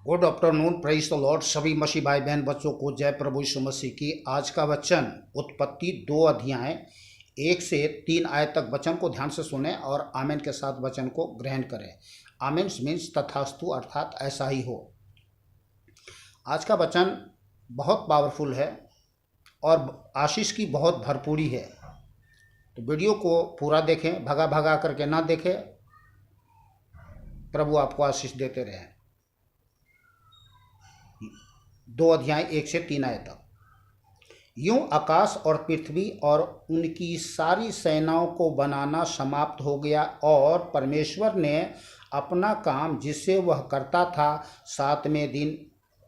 Good afternoon, praise the Lord. सभी मसीह भाई बहन बच्चों को जय प्रभु यीशु मसीह की। आज का वचन उत्पत्ति 2 अध्याय 1 से 3 आयत तक वचन को ध्यान से सुने और आमेन के साथ वचन को ग्रहण करें। आमेन मीन्स तथास्तु, अर्थात ऐसा ही हो। आज का वचन बहुत पावरफुल है और आशीष की बहुत भरपूरी है। तो वीडियो को पूरा देखें, भगा भगा करके ना देखें। प्रभु आपको आशीष देते रहें। 2 अध्याय 1 से 3 आयत तक। यूं आकाश और पृथ्वी और उनकी सारी सेनाओं को बनाना समाप्त हो गया और परमेश्वर ने अपना काम जिससे वह करता था 7वें दिन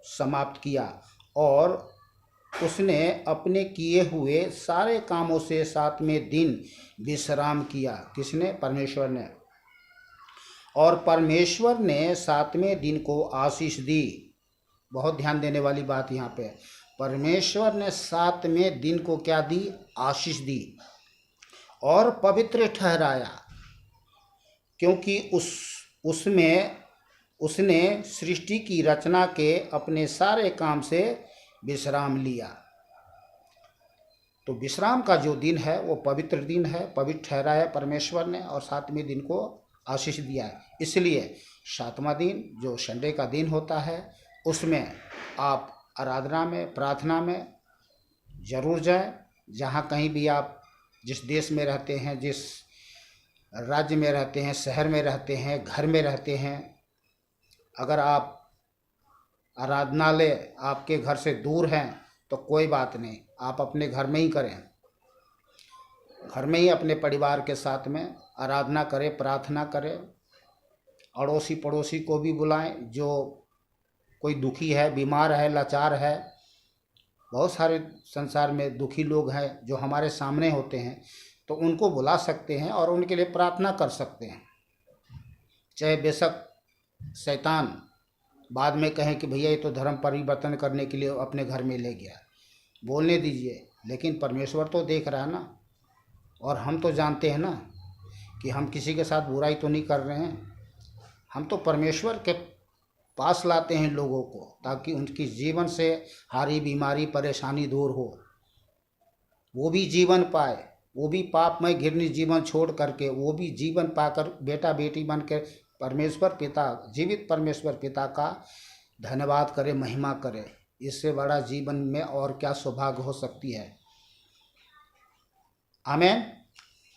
समाप्त किया और उसने अपने किए हुए सारे कामों से 7वें दिन विश्राम किया। किसने? परमेश्वर ने। और परमेश्वर ने 7वें दिन को आशीष दी। बहुत ध्यान देने वाली बात यहाँ पे। परमेश्वर ने 7वें दिन को क्या दी? आशीष दी और पवित्र ठहराया, क्योंकि उसमें उसने सृष्टि की रचना के अपने सारे काम से विश्राम लिया। तो विश्राम का जो दिन है वो पवित्र दिन है, पवित्र ठहराया परमेश्वर ने और 7वें दिन को आशीष दिया है। इसलिए 7वां दिन जो संडे का दिन होता है उसमें आप आराधना में, प्रार्थना में जरूर जाएं। जहाँ कहीं भी आप जिस देश में रहते हैं, जिस राज्य में रहते हैं, शहर में रहते हैं, घर में रहते हैं, अगर आप आराधनालय आपके घर से दूर हैं तो कोई बात नहीं, आप अपने घर में ही करें। घर में ही अपने परिवार के साथ में आराधना करें, प्रार्थना करें। अड़ोसी पड़ोसी को भी बुलाएं। जो कोई दुखी है, बीमार है, लाचार है, बहुत सारे संसार में दुखी लोग हैं जो हमारे सामने होते हैं, तो उनको बुला सकते हैं और उनके लिए प्रार्थना कर सकते हैं। चाहे बेशक शैतान बाद में कहें कि भैया ये तो धर्म परिवर्तन करने के लिए अपने घर में ले गया, बोलने दीजिए, लेकिन परमेश्वर तो देख रहा है ना। और हम तो जानते हैं ना कि हम किसी के साथ बुराई तो नहीं कर रहे हैं। हम तो परमेश्वर के पास लाते हैं लोगों को, ताकि उनकी जीवन से हारी बीमारी परेशानी दूर हो, वो भी जीवन पाए, वो भी पापमय घृणित जीवन छोड़ करके वो भी जीवन पाकर बेटा बेटी बन के परमेश्वर पिता, जीवित परमेश्वर पिता का धन्यवाद करे, महिमा करे। इससे बड़ा जीवन में और क्या सौभाग्य हो सकती है। आमेन।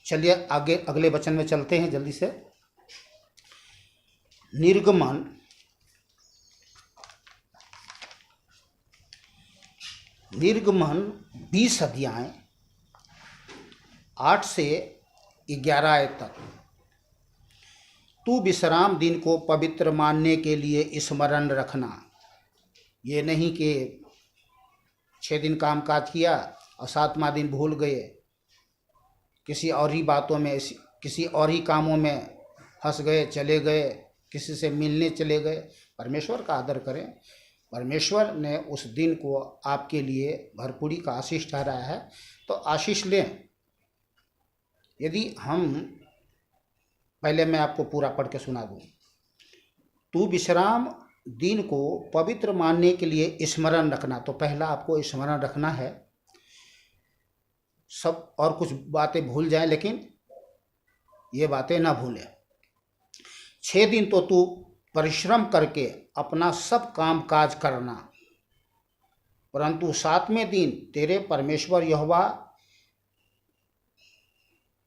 चलिए आगे अगले वचन में चलते हैं जल्दी से। निर्गमन 20 अध्याय 8 से 11 आयत तक। तू विश्राम दिन को पवित्र मानने के लिए स्मरण रखना। ये नहीं कि 6 दिन काम काज किया और 7वां दिन भूल गए, किसी और ही बातों में, किसी और ही कामों में फंस गए, चले गए, किसी से मिलने चले गए। परमेश्वर का आदर करें। परमेश्वर ने उस दिन को आपके लिए भरपूरी का आशीष ठहराया है, तो आशीष लें। यदि हम पहले मैं आपको पूरा पढ़ के सुना दूं। तू विश्राम दिन को पवित्र मानने के लिए स्मरण रखना। तो पहला आपको स्मरण रखना है। सब और कुछ बातें भूल जाएं, लेकिन ये बातें ना भूलें। 6 दिन तो तू परिश्रम करके अपना सब काम काज करना, परंतु 7वें दिन तेरे परमेश्वर यहोवा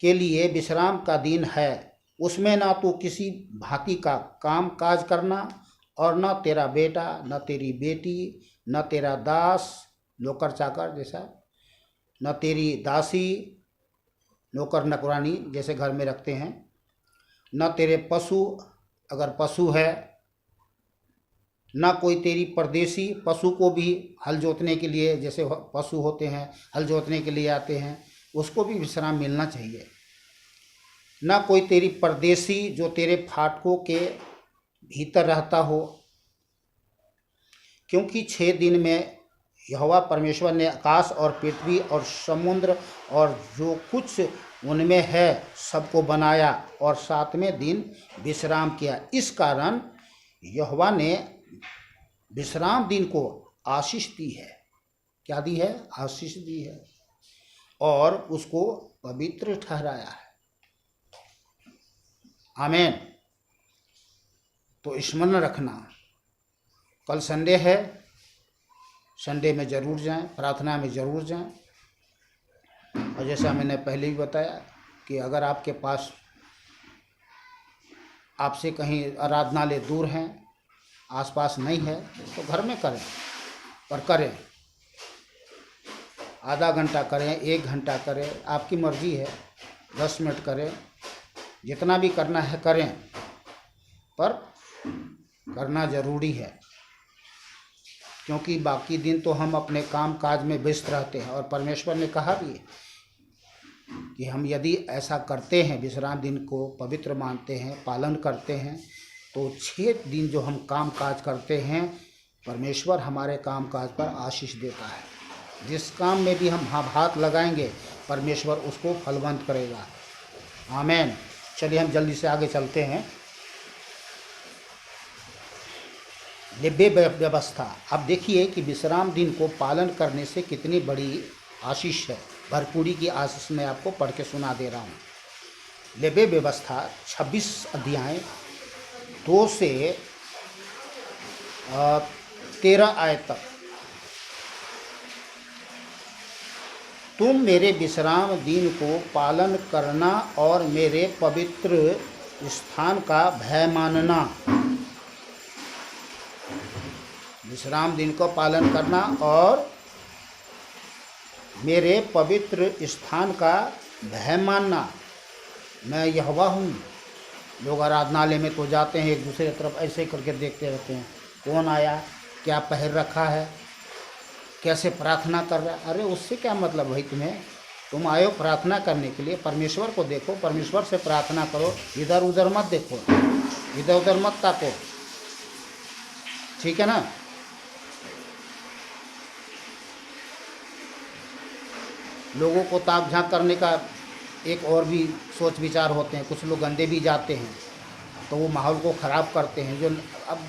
के लिए विश्राम का दिन है। उसमें ना तो किसी भांति का काम काज करना और न तेरा बेटा, न तेरी बेटी, न तेरा दास नौकर चाकर जैसा, न तेरी दासी नौकर नौकरानी जैसे घर में रखते हैं, न तेरे पशु अगर पशु है, न कोई तेरी परदेसी पशु को भी हल जोतने के लिए, जैसे पशु होते हैं हल जोतने के लिए आते हैं, उसको भी विश्राम मिलना चाहिए। न कोई तेरी परदेसी जो तेरे फाटकों के भीतर रहता हो, क्योंकि 6 दिन में यहोवा परमेश्वर ने आकाश और पृथ्वी और समुद्र और जो कुछ उनमें है सबको बनाया और 7वें दिन विश्राम किया। इस कारण यहोवा ने विश्राम दिन को आशीष दी है। क्या दी है? आशीष दी है और उसको पवित्र ठहराया है। आमीन। तो स्मरण रखना, कल संडे है, संडे में ज़रूर जाएं, प्रार्थना में ज़रूर जाएं। और जैसा मैंने पहले भी बताया कि अगर आपके पास, आपसे कहीं आराधनालय दूर हैं, आसपास नहीं है, तो घर में करें, पर करें। आधा घंटा करें, 1 घंटा करें, आपकी मर्जी है। 10 मिनट करें, जितना भी करना है करें, पर करना ज़रूरी है, क्योंकि बाकी दिन तो हम अपने काम काज में व्यस्त रहते हैं। और परमेश्वर ने कहा भी कि हम यदि ऐसा करते हैं, विश्राम दिन को पवित्र मानते हैं, पालन करते हैं, तो 6 दिन जो हम काम काज करते हैं, परमेश्वर हमारे काम काज पर आशीष देता है। जिस काम में भी हम हाथ लगाएंगे, परमेश्वर उसको फलवंत करेगा। आमीन। चलिए हम जल्दी से आगे चलते हैं। लेबे व्यवस्था। अब देखिए कि विश्राम दिन को पालन करने से कितनी बड़ी आशीष है। भरपूरी की आशीष मैं आपको पढ़ के सुना दे रहा हूँ। लेबे व्यवस्था 26 अध्याय 2 से 13 आयत तक। तुम मेरे विश्राम दिन को पालन करना और मेरे पवित्र स्थान का भय मानना। विश्राम दिन को पालन करना और मेरे पवित्र स्थान का भय मानना। मैं यहोवा हूँ। लोग आराधनालय में तो जाते हैं, एक दूसरे तरफ ऐसे करके देखते रहते हैं, कौन आया, क्या पहन रखा है, कैसे प्रार्थना कर रहा है। अरे उससे क्या मतलब भाई तुम्हें? तुम आए हो प्रार्थना करने के लिए, परमेश्वर को देखो, परमेश्वर से प्रार्थना करो, इधर उधर मत देखो, इधर उधर मत ताको। ठीक है ना? लोगों को ताक झांक करने का एक और भी सोच विचार होते हैं। कुछ लोग गंदे भी जाते हैं, तो वो माहौल को ख़राब करते हैं। जो अब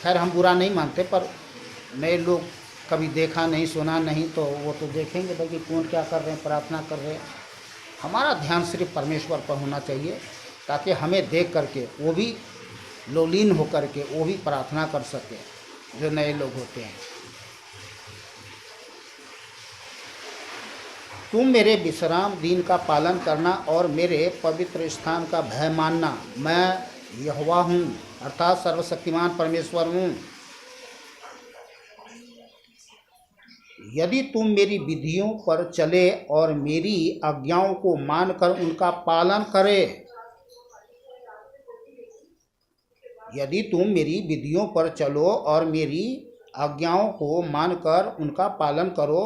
खैर हम बुरा नहीं मानते, पर नए लोग कभी देखा नहीं, सुना नहीं, तो वो तो देखेंगे भाई कि कौन क्या कर रहे हैं, प्रार्थना कर रहे हैं। हमारा ध्यान सिर्फ परमेश्वर पर होना चाहिए, ताकि हमें देख करके वो भी लोलीन हो करके वो भी प्रार्थना कर सके, जो नए लोग होते हैं। तुम मेरे विश्राम दिन का पालन करना और मेरे पवित्र स्थान का भय मानना। मैं यहोवा हूँ, अर्थात सर्वशक्तिमान परमेश्वर हूँ। यदि तुम मेरी विधियों पर चले और मेरी आज्ञाओं को मानकर उनका पालन करे, यदि तुम मेरी विधियों पर चलो और मेरी आज्ञाओं को मानकर उनका पालन करो,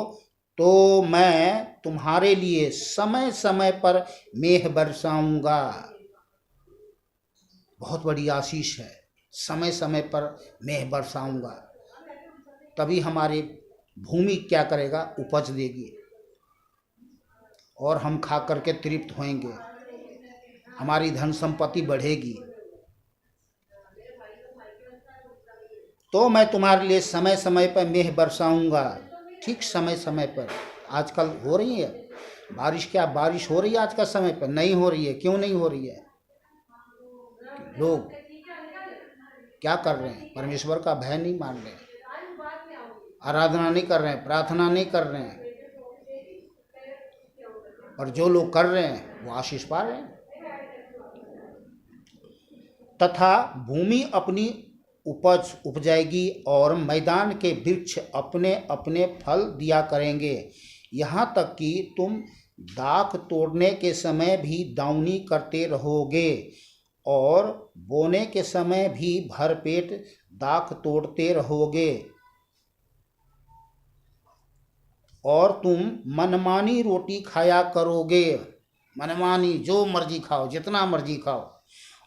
तो मैं तुम्हारे लिए समय समय पर मेघ बरसाऊंगा। बहुत बड़ी आशीष है, समय समय पर मेघ बरसाऊंगा। तभी हमारी भूमि क्या करेगा? उपज देगी, और हम खा करके तृप्त होंगे, हमारी धन संपत्ति बढ़ेगी। तो मैं तुम्हारे लिए समय समय पर मेघ बरसाऊंगा, ठीक समय समय पर। आजकल हो रही है बारिश, क्या बारिश हो रही है आज का समय पर? नहीं हो रही है। क्यों नहीं हो रही है? लोग क्या कर रहे हैं? परमेश्वर का भय नहीं मान रहे, आराधना नहीं कर रहे हैं, प्रार्थना नहीं कर रहे हैं। और जो लोग कर रहे हैं वो आशीष पा रहे हैं। तथा भूमि अपनी उपज उपजाएगी और मैदान के वृक्ष अपने अपने फल दिया करेंगे। यहाँ तक कि तुम दाख तोड़ने के समय भी दाउनी करते रहोगे और बोने के समय भी भरपेट दाख तोड़ते रहोगे। और तुम मनमानी रोटी खाया करोगे। मनमानी, जो मर्जी खाओ, जितना मर्जी खाओ,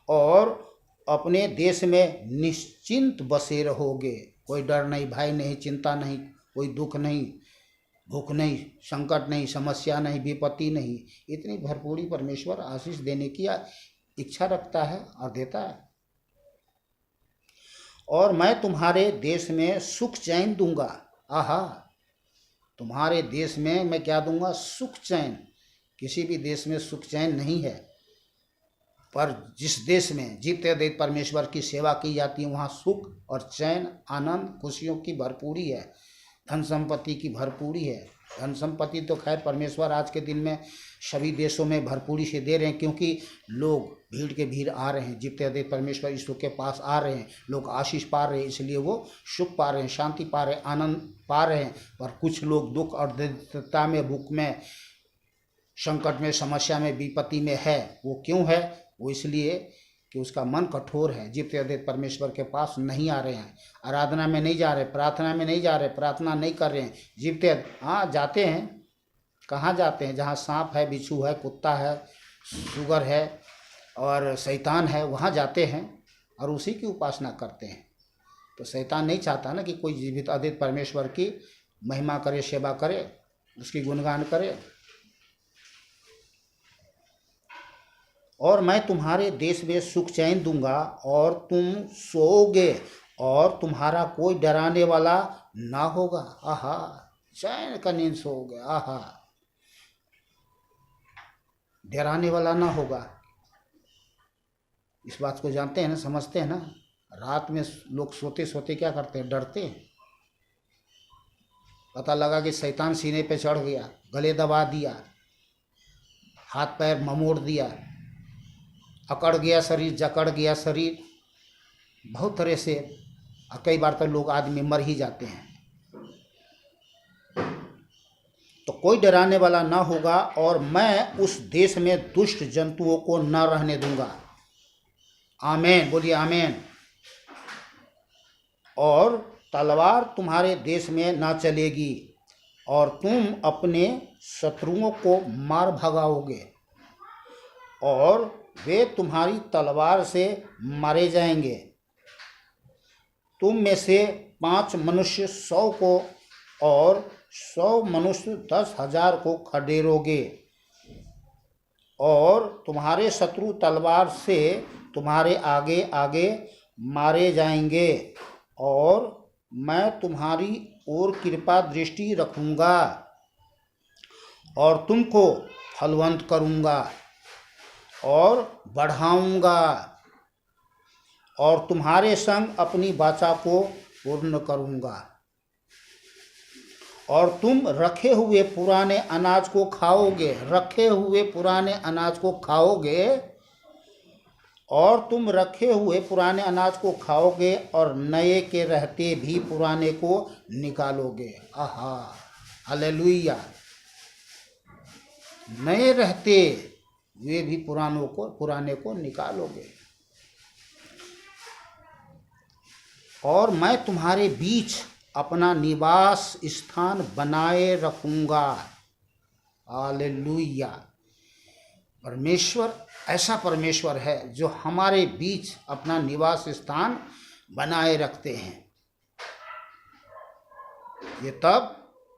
और अपने देश में निश्चिंत बसे रहोगे। कोई डर नहीं, भय नहीं, चिंता नहीं, कोई दुख नहीं, भूख नहीं, संकट नहीं, समस्या नहीं, विपत्ति नहीं। इतनी भरपूरी परमेश्वर आशीष देने की इच्छा रखता है और देता है। और मैं तुम्हारे देश में सुख चैन दूंगा। आहा, तुम्हारे देश में मैं क्या दूंगा? सुख चैन। किसी भी देश में सुख चैन नहीं है, पर जिस देश में जीते देव परमेश्वर की सेवा की जाती है वहाँ सुख और चैन, आनंद, खुशियों की भरपूरी है, धन संपत्ति की भरपूरी है। धन संपत्ति तो खैर परमेश्वर आज के दिन में सभी देशों में भरपूरी से दे रहे हैं, क्योंकि लोग भीड़ के भीड़ आ रहे हैं, जीते देव परमेश्वर यीशु के पास आ रहे हैं, लोग आशीष पा रहे हैं, इसलिए वो सुख पा रहे हैं, शांति पा रहे हैं, आनंद पा रहे हैं। पर कुछ लोग दुख और दरिद्रता में, भूख में, संकट में, समस्या में, विपत्ति में है। वो क्यों है? वो इसलिए कि उसका मन कठोर है, जीते देव परमेश्वर के पास नहीं आ रहे हैं, आराधना में नहीं जा रहे, प्रार्थना में नहीं जा रहे, प्रार्थना नहीं कर रहे हैं। जीते हाँ जाते हैं, कहाँ जाते हैं? जहाँ सांप है, बिच्छू है, कुत्ता है, सुगर है और शैतान है, वहाँ जाते हैं और उसी की उपासना करते हैं। तो शैतान नहीं चाहता ना कि कोई जीवित अद्वित परमेश्वर की महिमा करे, सेवा करे, उसकी गुणगान करे। और मैं तुम्हारे देश में सुख चैन दूंगा और तुम सोओगे और तुम्हारा कोई डराने वाला ना होगा। आहा, चैन का नींद सोओगे। आहा, डराने वाला ना होगा। इस बात को जानते हैं ना, समझते हैं ना? रात में लोग सोते सोते क्या करते हैं? डरते हैं। पता लगा कि शैतान सीने पे चढ़ गया, गले दबा दिया, हाथ पैर ममोड़ दिया, अकड़ गया शरीर, जकड़ गया शरीर, बहुत तरह से। कई बार तो लोग आदमी मर ही जाते हैं। तो कोई डराने वाला ना होगा और मैं उस देश में दुष्ट जंतुओं को न रहने दूंगा। आमीन, बोलिए आमीन। और तलवार तुम्हारे देश में ना चलेगी और तुम अपने शत्रुओं को मार भगाओगे और वे तुम्हारी तलवार से मारे जाएंगे। तुम में से 5 मनुष्य 100 को और 100 मनुष्य 10,000 को खदेड़ोगे और तुम्हारे शत्रु तलवार से तुम्हारे आगे आगे मारे जाएंगे और मैं तुम्हारी ओर कृपा दृष्टि रखूंगा और तुमको फलवंत करूंगा और बढ़ाऊंगा और तुम्हारे संग अपनी वाचा को पूर्ण करूंगा। और तुम रखे हुए पुराने अनाज को खाओगे, रखे हुए पुराने अनाज को खाओगे और तुम रखे हुए पुराने अनाज को खाओगे और नए के रहते भी पुराने को निकालोगे। आहा, हालेलुया। नए रहते वे भी पुराने को निकालोगे। और मैं तुम्हारे बीच अपना निवास स्थान बनाए रखूंगा। हालेलुया। परमेश्वर ऐसा परमेश्वर है जो हमारे बीच अपना निवास स्थान बनाए रखते हैं। ये तब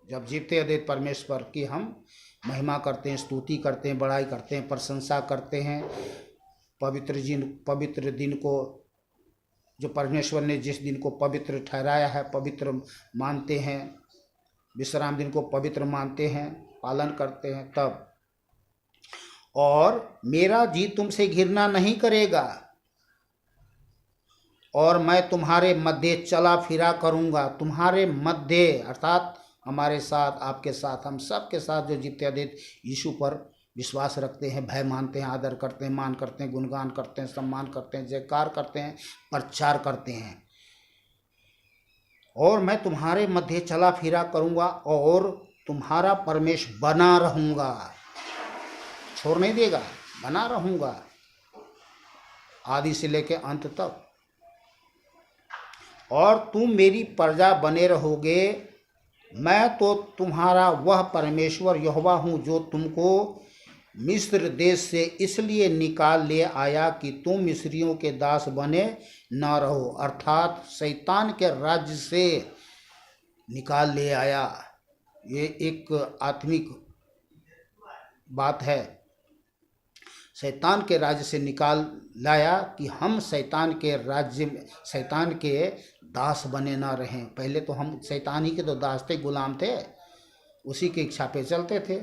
जब जीते अद्वित परमेश्वर की हम महिमा करते हैं, स्तुति करते हैं, बड़ाई करते हैं, प्रशंसा करते हैं। पवित्र दिन को, जो परमेश्वर ने जिस दिन को पवित्र ठहराया है, पवित्र मानते हैं, विश्राम दिन को पवित्र मानते हैं, पालन करते हैं तब। और मेरा जी तुमसे घृणा नहीं करेगा और मैं तुम्हारे मध्य चला फिरा करूंगा। तुम्हारे मध्य अर्थात हमारे साथ, आपके साथ, हम सब के साथ जो जीते अद्वित यीशु पर विश्वास रखते हैं, भय मानते हैं, आदर करते हैं, मान करते हैं, गुणगान करते हैं, सम्मान करते हैं, जयकार करते हैं, प्रचार करते हैं। और मैं तुम्हारे मध्य चला फिरा करूंगा और तुम्हारा परमेश्वर बना रहूंगा, छोड़ नहीं देगा, बना रहूंगा आदि से लेकर अंत तक। और तुम मेरी प्रजा बने रहोगे। मैं तो तुम्हारा वह परमेश्वर यहोवा हूँ जो तुमको मिस्र देश से इसलिए निकाल ले आया कि तुम मिस्रियों के दास बने न रहो, अर्थात शैतान के राज्य से निकाल ले आया। ये एक आत्मिक बात है। शैतान के राज्य से निकाल लाया कि हम शैतान के राज्य में, शैतान के दास बने ना रहें। पहले तो हम शैतान ही के तो दास थे, गुलाम थे, उसी की इच्छा पे चलते थे,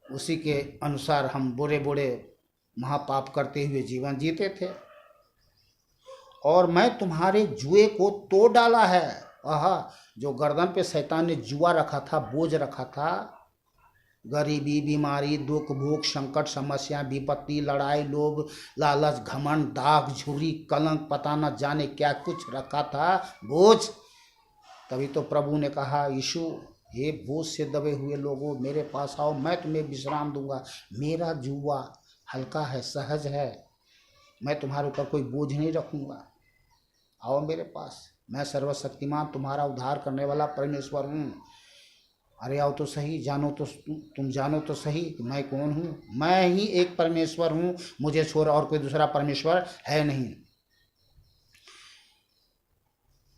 उसी के अनुसार हम बुरे बुरे महापाप करते हुए जीवन जीते थे। और मैं तुम्हारे जुए को तोड़ डाला है। आहा, जो गर्दन पे शैतान ने जुआ रखा था, बोझ रखा था, गरीबी, बीमारी, दुख, भूख, संकट, समस्या, विपत्ति, लड़ाई, लोभ, लालच, घमंड, दाग, झुर्री, कलंक, पता न जाने क्या कुछ रखा था बोझ। तभी तो प्रभु ने कहा, यीशु, हे बोझ से दबे हुए लोगों, मेरे पास आओ, मैं तुम्हें विश्राम दूंगा। मेरा जुआ हल्का है, सहज है, मैं तुम्हारे ऊपर कोई बोझ नहीं रखूंगा। आओ मेरे पास, मैं सर्वशक्तिमान तुम्हारा उद्धार करने वाला परमेश्वर हूँ। अरे आओ तो सही, जानो तो, तुम जानो तो सही कि मैं कौन हूँ। मैं ही एक परमेश्वर हूँ, मुझे छोड़ और कोई दूसरा परमेश्वर है नहीं।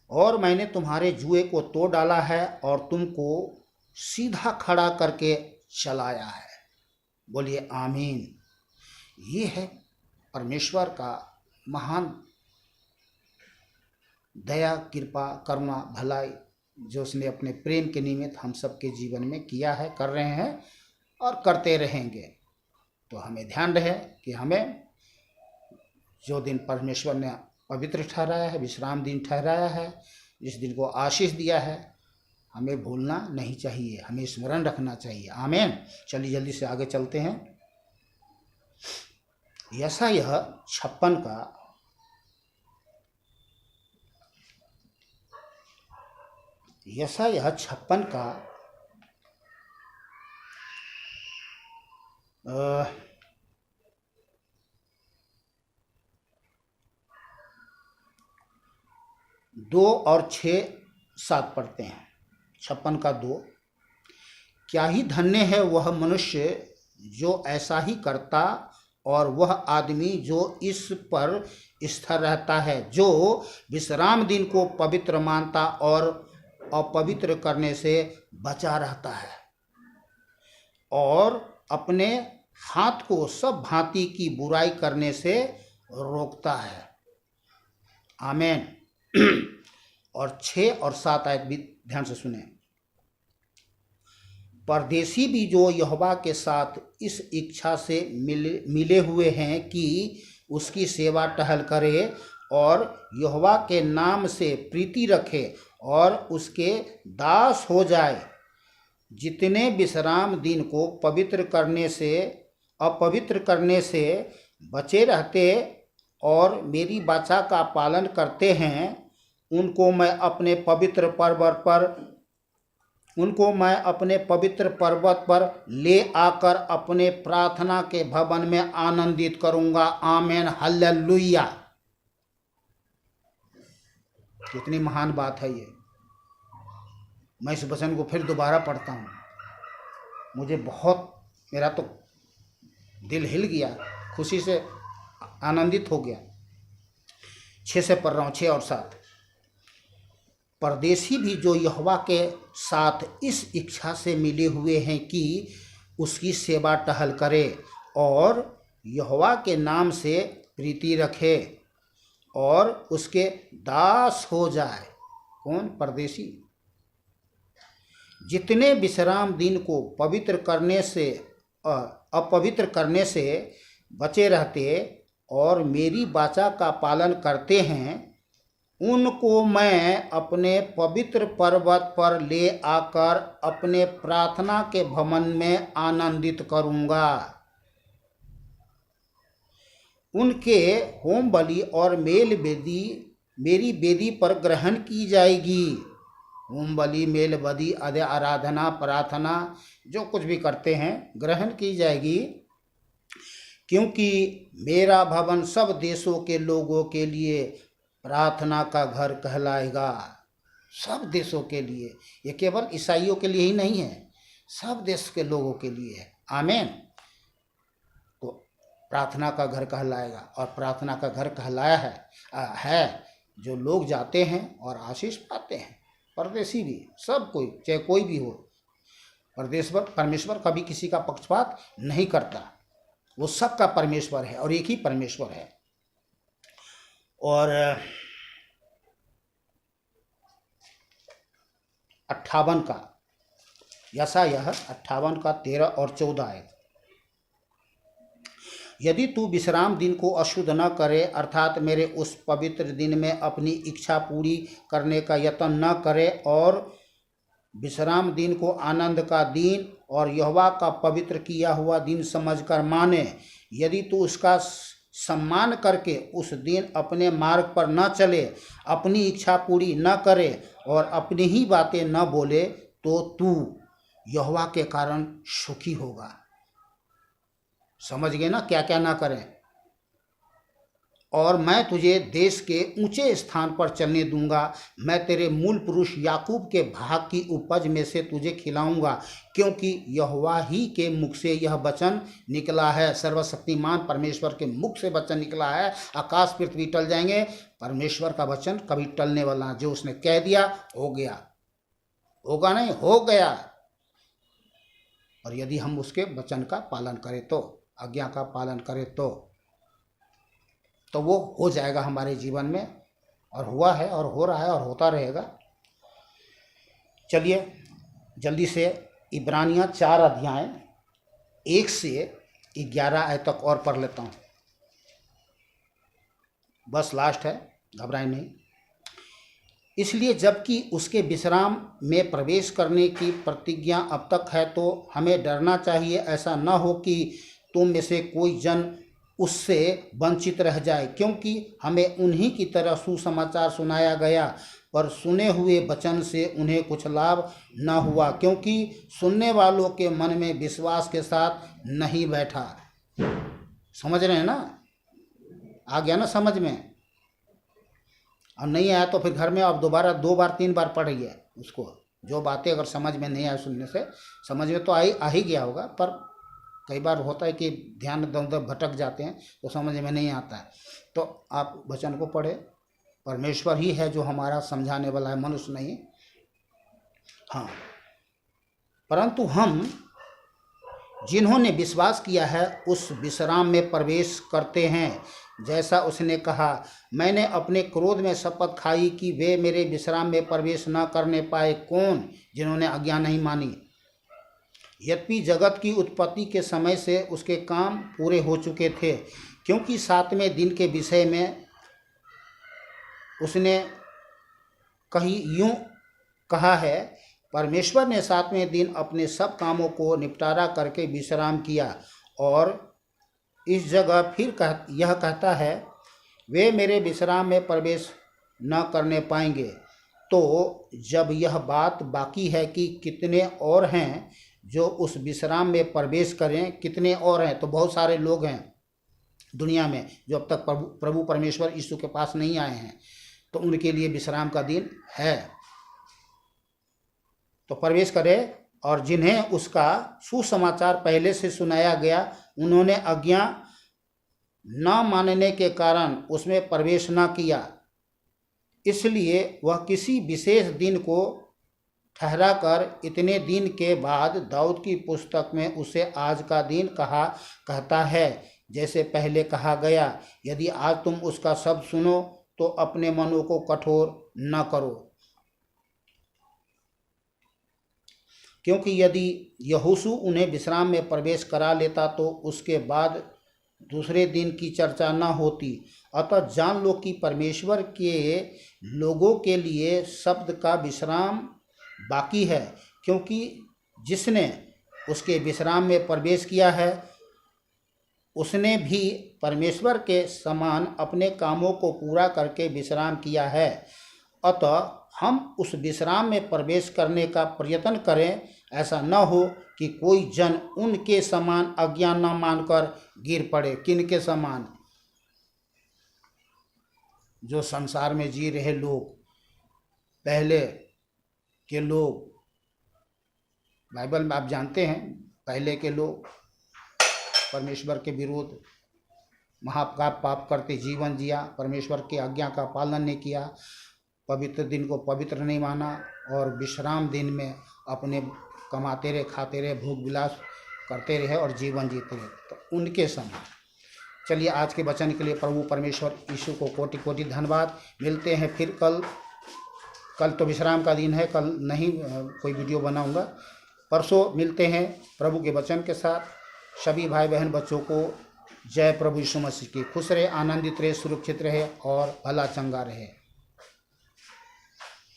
और मैंने तुम्हारे जुए को तोड़ डाला है और तुमको सीधा खड़ा करके चलाया है। बोलिए आमीन। ये है परमेश्वर का महान दया, कृपा, करुणा, भलाई, जो उसने अपने प्रेम के निमित्त हम सबके जीवन में किया है, कर रहे हैं और करते रहेंगे। तो हमें ध्यान रहे कि हमें जो दिन परमेश्वर ने पवित्र ठहराया है, विश्राम दिन ठहराया है, जिस दिन को आशीष दिया है, हमें भूलना नहीं चाहिए, हमें स्मरण रखना चाहिए। आमीन। चलिए जल्दी से आगे चलते हैं। यशायाह 56 का यशायाह 56 का 2 और 6, 7 पढ़ते हैं। 56 का 2। क्या ही धन्य है वह मनुष्य जो ऐसा ही करता, और वह आदमी जो इस पर स्थिर रहता है, जो विश्राम दिन को पवित्र मानता और अपवित्र करने से बचा रहता है, और अपने हाथ को सब भांति की बुराई करने से रोकता है। आमीन। और 6 और 7 आयत भी ध्यान से सुने। परदेशी भी जो यहोवा के साथ इस इच्छा से मिले हुए हैं कि उसकी सेवा टहल करे और यहोवा के नाम से प्रीति रखे और उसके दास हो जाए, जितने विश्राम दिन को अपवित्र करने से बचे रहते और मेरी वाचा का पालन करते हैं, उनको मैं अपने पवित्र पर्वत पर ले आकर अपने प्रार्थना के भवन में आनंदित करूंगा। आमीन, हालेलुया। कितनी महान बात है ये। मैं इस वचन को फिर दोबारा पढ़ता हूँ, मुझे मेरा तो दिल हिल गया, खुशी से आनंदित हो गया। 6 से पढ़ रहा हूँ, 6 और 7। परदेशी भी जो यहोवा के साथ इस इच्छा से मिले हुए हैं कि उसकी सेवा टहल करे और यहोवा के नाम से प्रीति रखे और उसके दास हो जाए। कौन? परदेशी। जितने विश्राम दिन को अपवित्र करने से बचे रहते और मेरी वाचा का पालन करते हैं, उनको मैं अपने पवित्र पर्वत पर ले आकर अपने प्रार्थना के भवन में आनंदित करूंगा। उनके होम बलि और मेल वेदी मेरी वेदी पर ग्रहण की जाएगी। होम बलि, मेल बलि, आराधना, प्रार्थना, जो कुछ भी करते हैं ग्रहण की जाएगी, क्योंकि मेरा भवन सब देशों के लोगों के लिए प्रार्थना का घर कहलाएगा। सब देशों के लिए, ये केवल ईसाइयों के लिए ही नहीं है, सब देश के लोगों के लिए है। आमीन। तो प्रार्थना का घर कहलाएगा, और प्रार्थना का घर कहलाया है जो लोग जाते हैं और आशीष पाते हैं। परदेशी भी, सब कोई, चाहे कोई भी हो, परमेश्वर कभी किसी का पक्षपात नहीं करता। वो सबका परमेश्वर है और एक ही परमेश्वर है। और 58 का यशायाह 58 का 13 और 14 है। यदि तू विश्राम दिन को अशुद्ध न करे, अर्थात मेरे उस पवित्र दिन में अपनी इच्छा पूरी करने का यत्न न करे, और विश्राम दिन को आनंद का दिन और यहोवा का पवित्र किया हुआ दिन समझकर माने, यदि तू उसका सम्मान करके उस दिन अपने मार्ग पर न चले, अपनी इच्छा पूरी न करे और अपनी ही बातें न बोले, तो तू यहोवा के कारण सुखी होगा। समझ गए ना, क्या क्या ना करें। और मैं तुझे देश के ऊंचे स्थान पर चलने दूंगा, मैं तेरे मूल पुरुष याकूब के भाग की उपज में से तुझे खिलाऊंगा, क्योंकि यहोवा ही के मुख से यह वचन निकला है। सर्वशक्तिमान परमेश्वर के मुख से वचन निकला है। आकाश पृथ्वी टल जाएंगे, परमेश्वर का वचन कभी टलने वाला नहीं। जो उसने कह दिया हो गया, होगा नहीं, हो गया। और यदि हम उसके वचन का पालन करें, तो आज्ञा का पालन करें, तो वो हो जाएगा हमारे जीवन में, और हुआ है और हो रहा है और होता रहेगा। चलिए जल्दी से इब्रानियाँ 4 अध्याय 1 से 11 आयत तक और पढ़ लेता हूँ, बस लास्ट है, घबराए नहीं। इसलिए जबकि उसके विश्राम में प्रवेश करने की प्रतिज्ञा अब तक है, तो हमें डरना चाहिए, ऐसा न हो कि तुम में से कोई जन उससे वंचित रह जाए, क्योंकि हमें उन्हीं की तरह सुसमाचार सुनाया गया, पर सुने हुए वचन से उन्हें कुछ लाभ न हुआ, क्योंकि सुनने वालों के मन में विश्वास के साथ नहीं बैठा। समझ रहे हैं ना, आ गया ना समझ में। और नहीं आया तो फिर घर में आप दोबारा 2 बार 3 बार पढ़िए उसको। जो बातें अगर समझ में नहीं आए सुनने से, समझ में तो आ ही गया होगा, पर कई बार होता है कि ध्यान इधर उधर भटक जाते हैं तो समझ में नहीं आता है। तो आप वचन को पढ़े, परमेश्वर ही है जो हमारा समझाने वाला है, मनुष्य नहीं। हाँ, परंतु हम जिन्होंने विश्वास किया है उस विश्राम में प्रवेश करते हैं, जैसा उसने कहा, मैंने अपने क्रोध में शपथ खाई कि वे मेरे विश्राम में प्रवेश न करने पाए। कौन? जिन्होंने आज्ञा नहीं मानी। यद्यपि जगत की उत्पत्ति के समय से उसके काम पूरे हो चुके थे, क्योंकि 7वें दिन के विषय में उसने यूं कहा है, परमेश्वर ने 7वें दिन अपने सब कामों को निपटारा करके विश्राम किया। और इस जगह फिर यह कहता है, वे मेरे विश्राम में प्रवेश न करने पाएंगे। तो जब यह बात बाकी है कि कितने और हैं जो उस विश्राम में प्रवेश करें, कितने और हैं, तो बहुत सारे लोग हैं दुनिया में जो अब तक प्रभु परमेश्वर यीशु के पास नहीं आए हैं, तो उनके लिए विश्राम का दिन है। तो प्रवेश करें, और जिन्हें उसका सुसमाचार पहले से सुनाया गया, उन्होंने आज्ञा न मानने के कारण उसमें प्रवेश न किया। इसलिए वह किसी विशेष दिन को ठहरा कर इतने दिन के बाद दाऊद की पुस्तक में उसे आज का दिन कहता है, जैसे पहले कहा गया, यदि आज तुम उसका शब्द सुनो तो अपने मनों को कठोर न करो। क्योंकि यदि यहोशू उन्हें विश्राम में प्रवेश करा लेता तो उसके बाद दूसरे दिन की चर्चा न होती। अतः जान लो कि परमेश्वर के लोगों के लिए शब्द का विश्राम बाकी है, क्योंकि जिसने उसके विश्राम में प्रवेश किया है उसने भी परमेश्वर के समान अपने कामों को पूरा करके विश्राम किया है। अतः हम उस विश्राम में प्रवेश करने का प्रयत्न करें, ऐसा न हो कि कोई जन उनके समान आज्ञा न मानकर गिर पड़े। किनके समान? जो संसार में जी रहे लोग, पहले के लोग। बाइबल में आप जानते हैं, पहले के लोग परमेश्वर के विरोध महापाप करते जीवन जिया, परमेश्वर की आज्ञा का पालन नहीं किया, पवित्र दिन को पवित्र नहीं माना, और विश्राम दिन में अपने कमाते रहे, खाते रहे, भोग विलास करते रहे और जीवन जीते रहे। तो उनके समय चलिए, आज के वचन के लिए प्रभु परमेश्वर यीशु को कोटि कोटि धन्यवाद। मिलते हैं फिर कल तो विश्राम का दिन है, कल नहीं कोई वीडियो बनाऊंगा। परसों मिलते हैं प्रभु के वचन के साथ। सभी भाई बहन बच्चों को जय प्रभु यीशु मसीह की। खुश रहे, आनंदित रहे, सुरक्षित रहे और भला चंगा रहे।